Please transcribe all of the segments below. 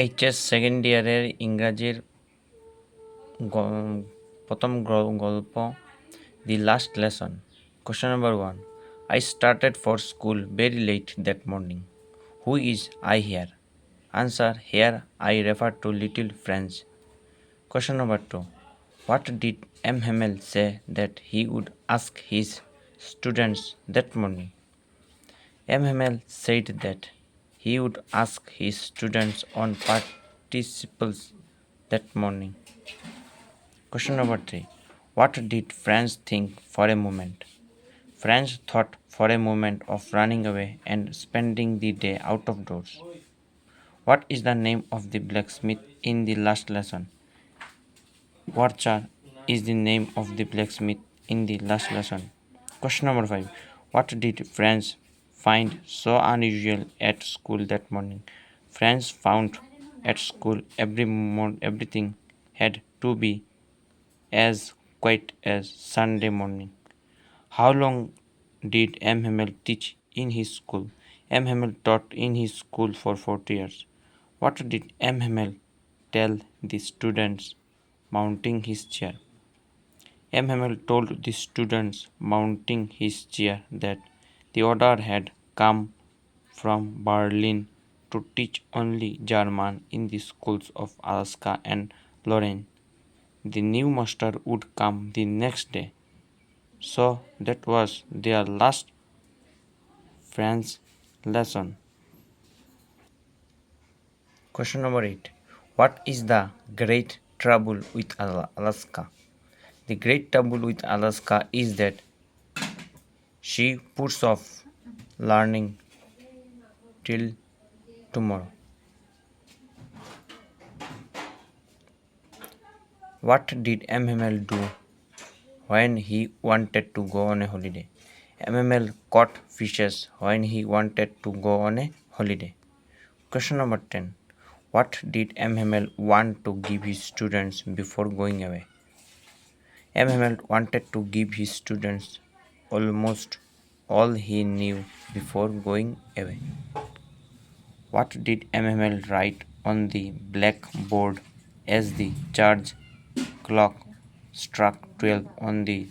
HS second ইয়ারের ইংরাজির প্রথম গল্প the last lesson. Question number 1. I started for school very late that morning. Who is I here? Answer: here I refer to little French. Question number 2. What did M. Hamel say that he would ask his students that morning? M. Hamel said that he would ask his students on participles that morning. Question number 3. What did Franz think for a moment? Franz thought for a moment of running away and spending the day out of doors. What is the name of the blacksmith in the last lesson? Warchar is the name of the blacksmith in the last lesson. Question number 5. What did Franz find so unusual at school that morning? Franz found at school everything had to be as quiet as Sunday morning. How long did M. Hamel teach in his school? M. Hamel taught in his school for 40 years. What did M. Hamel tell the students mounting his chair? M. Hamel told the students mounting his chair that the order had come from Berlin to teach only German in the schools of Alaska and Lorraine. The new master would come the next day. So that was their last French lesson. Question number 8. What is the great trouble with Alaska? The great trouble with Alaska is that she puts off learning till tomorrow. What did MML do when he wanted to go on a holiday? MML caught fishes when he wanted to go on a holiday. Question number 10. What did MML want to give his students before going away? MML wanted to give his students almost all he knew before going away. What did MML write on the blackboard as the church clock struck 12 on the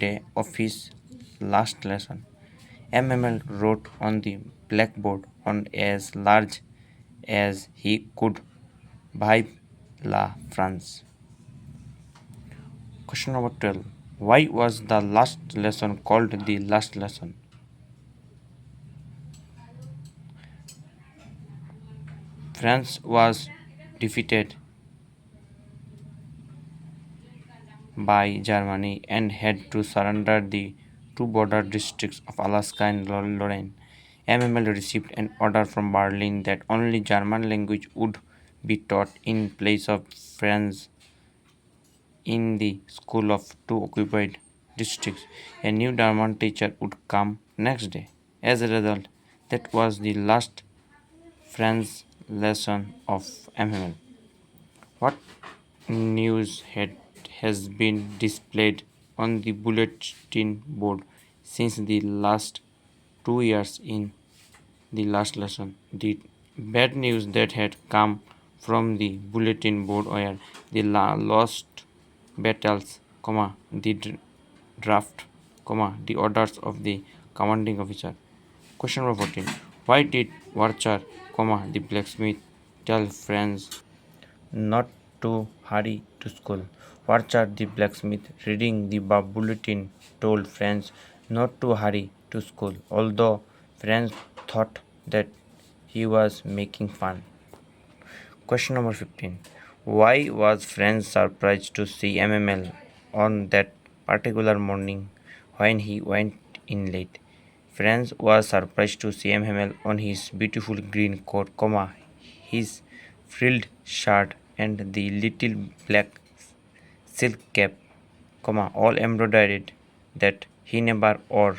day of his last lesson? MML wrote on the blackboard on as large as he could, Vive la France. Question number 12. Why was the last lesson called the last lesson? France was defeated by Germany and had to surrender the two border districts of Alaska and Lorraine. MML received an order from Berlin that only German language would be taught in place of French in the school of two occupied districts. A new German teacher would come next day. As a result, that was the last French lesson of MML. What news has been displayed on the bulletin board since the last 2 years in the last lesson? The bad news that had come from the bulletin board were the lost battles, the draft, the orders of the commanding officer. Question number 14. Why did Warchar, the blacksmith, tell friends not to hurry to school? Warchar the blacksmith, reading the bulletin, told friends not to hurry to school, although friends thought that he was making fun. Question number 15. Why was Franz surprised to see MML on that particular morning when he went in late? Franz was surprised to see MML on his beautiful green coat, his frilled shirt and the little black silk cap, all embroidered, that he never wore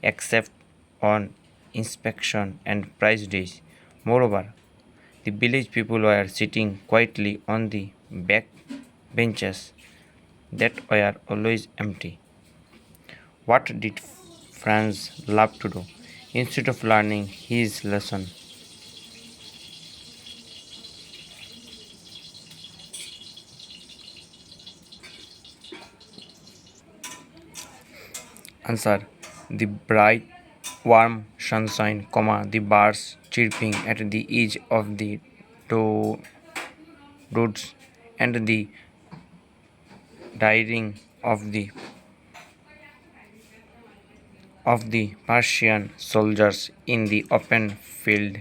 except on inspection and prize days. Moreover, the village people were sitting quietly on the back benches that were always empty. What did Franz love to do? Instead of learning his lesson, Answer. The bright, warm sunshine, the birds chirping at the edge of the do- roads, and the dying of the Persian soldiers in the open field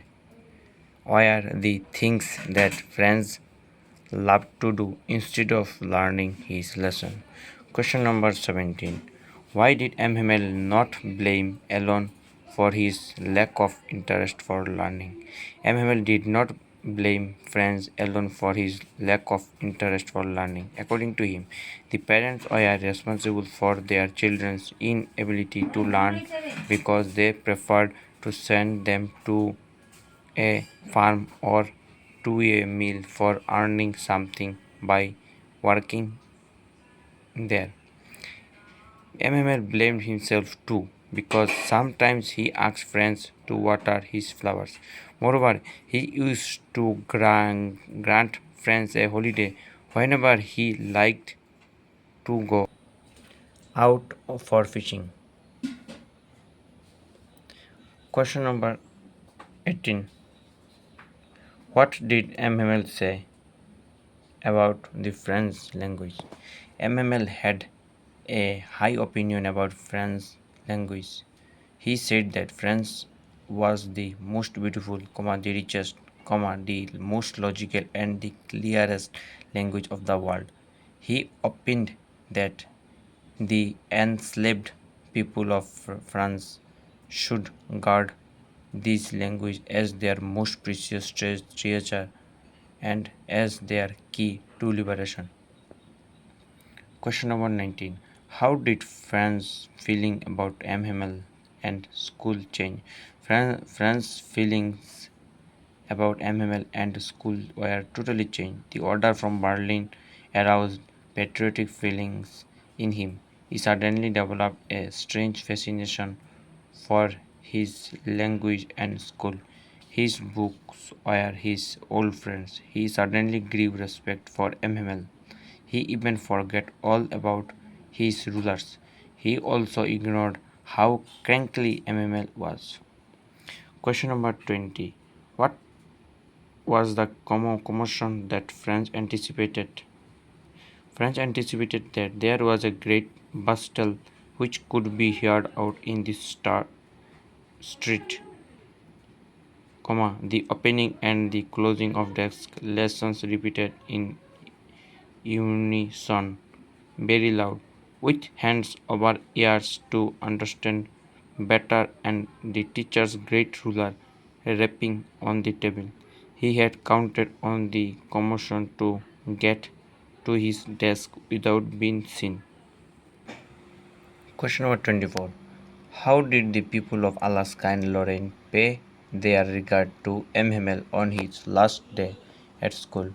were the things that friends loved to do instead of learning his lesson. Question number 17. Why did Mhmel not blame alone for his lack of interest for learning? Mhmel did not blame friends alone for his lack of interest for learning. According to him, the parents were responsible for their children's inability to learn because they preferred to send them to a farm or to a mill for earning something by working there. MML blamed himself too because sometimes he asked friends to water his flowers. Moreover, he used to grant friends a holiday whenever he liked to go out for fishing. Question number 18. What did MML say about the French language? MML had a high opinion about French language. He said that French was the most beautiful, the richest, the most logical and the clearest language of the world. He opined that the enslaved people of France should guard this language as their most precious treasure and as their key to liberation. Question number 19. How did Fran's feeling about MML and school change? Fran's feelings about MML and school were totally changed. The order from Berlin aroused patriotic feelings in him. He suddenly developed a strange fascination for his language and school. His books were his old friends. He suddenly grew respect for MML. He even forgot all about his rulers. He also ignored how cranky MML was. Question number 20. What was the commotion that France anticipated? France anticipated that there was a great bustle which could be heard out in the street, the opening and the closing of desk lessons repeated in unison, very loud, with hands over ears to understand better, and the teacher's great ruler rapping on the table. He had counted on the commotion to get to his desk without being seen. Question number 24. How did the people of Alaska and Lorraine pay their regard to MML on his last day at school?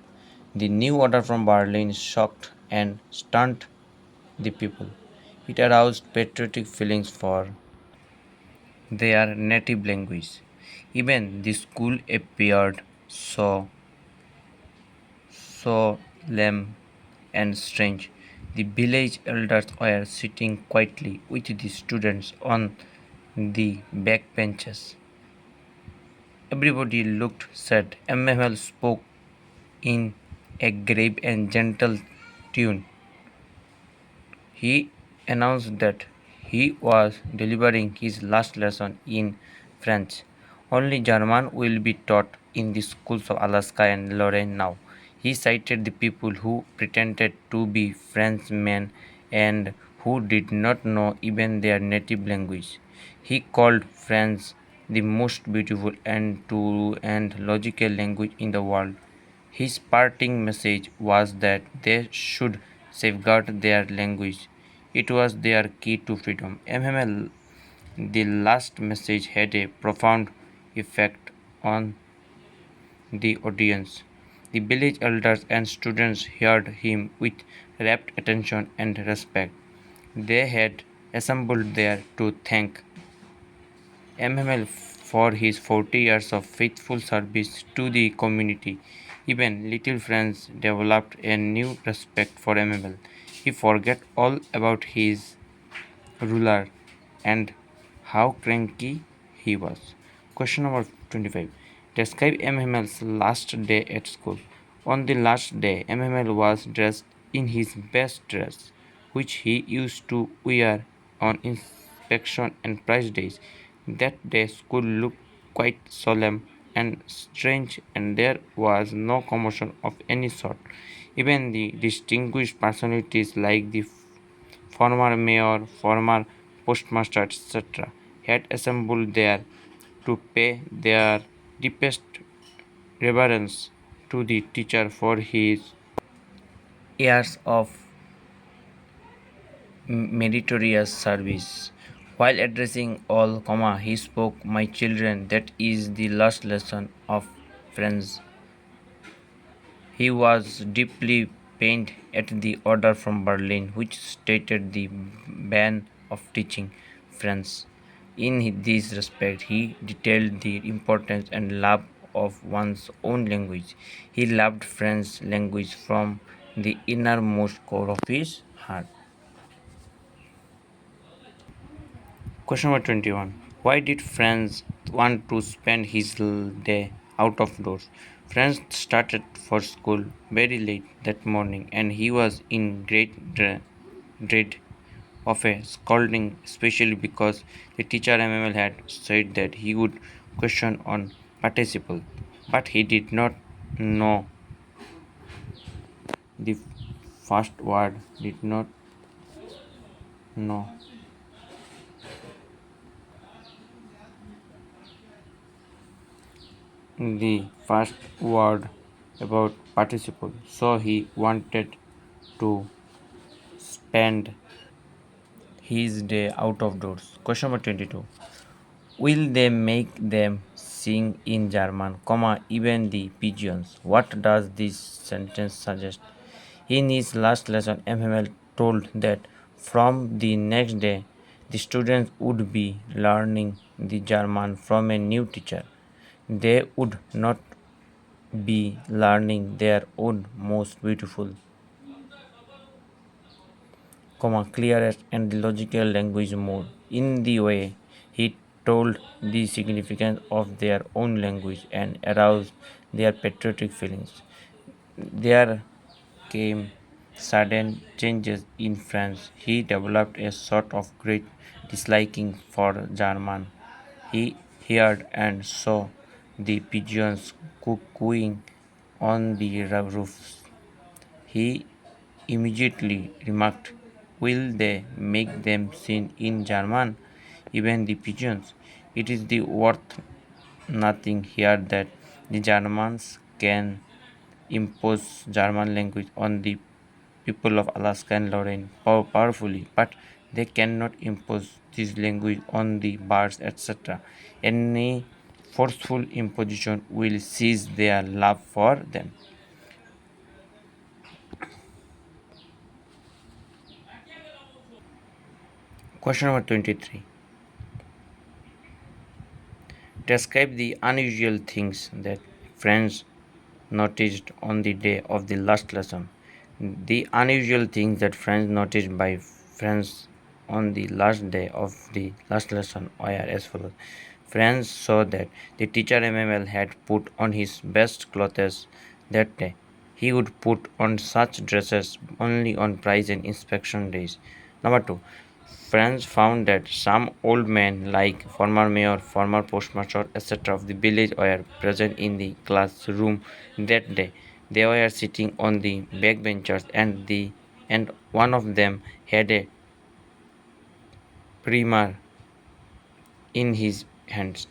The new order from Berlin shocked and stunned the people. It aroused patriotic feelings for their native language. Even the school appeared so solemn and strange. The village elders were sitting quietly with the students on the backbenches. Everybody looked sad. MML spoke in a grave and gentle tune. He announced that he was delivering his last lesson in French. Only German will be taught in the schools of Alaska and Lorraine now. He cited the people who pretended to be Frenchmen and who did not know even their native language. He called French the most beautiful and true and logical language in the world. His parting message was that they should safeguard their language. It was their key to freedom. MML, the last message had a profound effect on the audience. The village elders and students heard him with rapt attention and respect. They had assembled there to thank MML for his 40 years of faithful service to the community. Even little Franz developed a new respect for MML. He forgot all about his ruler and how cranky he was. Question number 25. Describe MML's last day at school. On the last day, MML was dressed in his best dress, which he used to wear on inspection and prize days. That day, school looked quite solemn and strange, and there was no commotion of any sort. Even the distinguished personalities like the former mayor, former postmaster, etc., had assembled there to pay their deepest reverence to the teacher for his years of meritorious service. While addressing all, he spoke, "My children, that is the last lesson of friends." He was deeply pained at the order from Berlin, which stated the ban of teaching French. In this respect, he detailed the importance and love of one's own language. He loved French language from the innermost core of his heart. Question number 21. Why did Franz want to spend his day out of doors? Franz started for school very late that morning and he was in great dread of a scolding, especially because the teacher MML had said that he would question on participle. But he did not know the first word, did not know the first word about participle, so he wanted to spend his day out of doors. Question number 22. Will they make them sing in German, even the pigeons? What does this sentence suggest? In his last lesson, MML told that from the next day, the students would be learning the German from a new teacher. They would not be learning their own most beautiful, clearest and logical language mode. In the way he told the significance of their own language and aroused their patriotic feelings. There came sudden changes in France. He developed a sort of great disliking for German. He heard and saw the pigeons cuckooing on the roofs. He immediately remarked, "Will they make them sing in German, even the pigeons? It is the worth nothing here that the Germans can impose German language on the people of Alaska and Lorraine powerfully, but they cannot impose this language on the birds, etc. Any forceful imposition will seize their love for them." Question number 23. Describe the unusual things that friends noticed on the day of the last lesson. The unusual things that friends noticed by friends on the last day of the last lesson are as follows. Friends saw that the teacher MML had put on his best clothes that day. He would put on such dresses only on prize and inspection days. Number two, friends found that some old men, like former mayor, former postmaster, etc., of the village, were present in the classroom that day. They were sitting on the backbenchers, and one of them had a primer in his hands.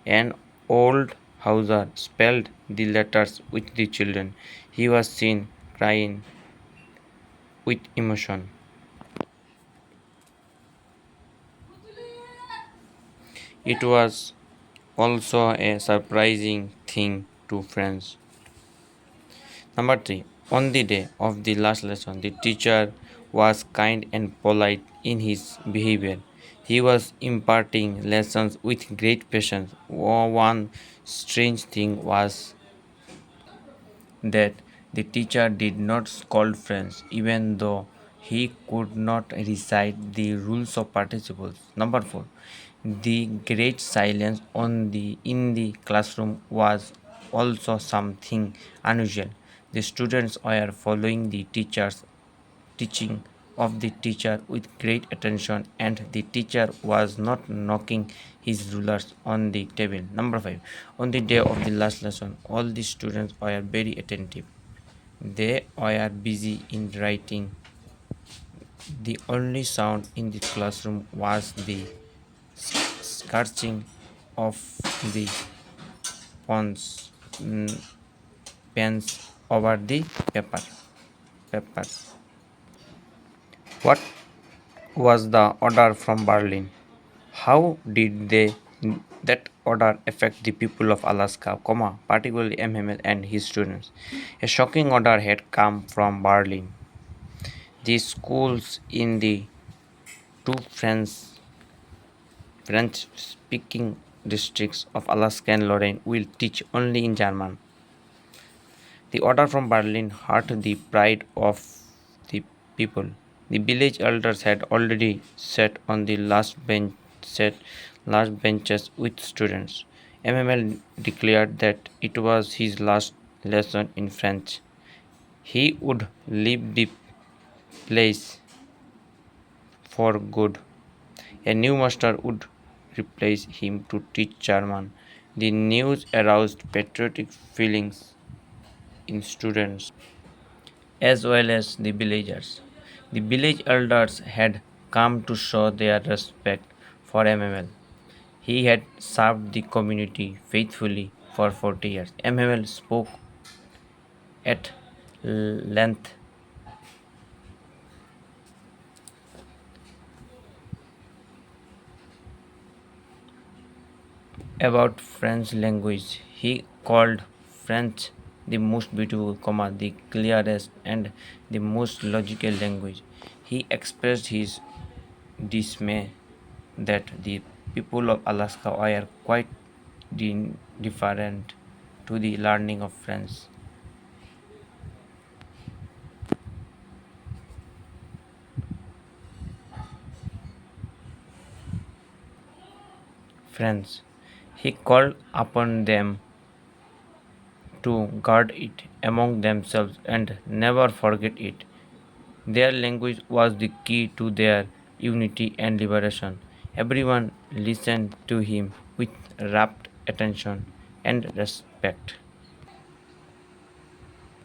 An old Hauser spelled the letters with the children. He was seen crying with emotion. It was also a surprising thing to friends. Number 3. On the day of the last lesson, the teacher was kind and polite in his behavior. He was imparting lessons with great patience. One strange thing was that the teacher did not scold friends, even though He could not recite the rules of participles. Number 4. The great silence in the classroom was also something unusual. The students were following the teacher's teaching of the teacher with great attention, and the teacher was not knocking his rulers on the table. Number 5. On the day of the last lesson, all the students were very attentive. They were busy in writing. The only sound in the classroom was the scratching of the pens, mm, pens over the paper. What was the order from Berlin? How did that order affect the people of Alaska, particularly MML and his students? A shocking order had come from Berlin. The schools in the two French-speaking districts of Alaska and Lorraine will teach only in German. The order from Berlin hurt the pride of the people. The village elders had already sat on the last benches with students. MML declared that it was his last lesson in French. He would leave the place for good. A new master would replace him to teach German. The news aroused patriotic feelings in students as well as the villagers. The village elders had come to show their respect for MML. He had served the community faithfully for 40 years. MML spoke at length about French language. He called French the most beautiful, the clearest and the most logical language. He expressed his dismay that the people of Alaska were quite indifferent to the learning of French. French. He called upon them to guard it among themselves and never forget it. Their language was the key to their unity and liberation. Everyone listened to him with rapt attention and respect.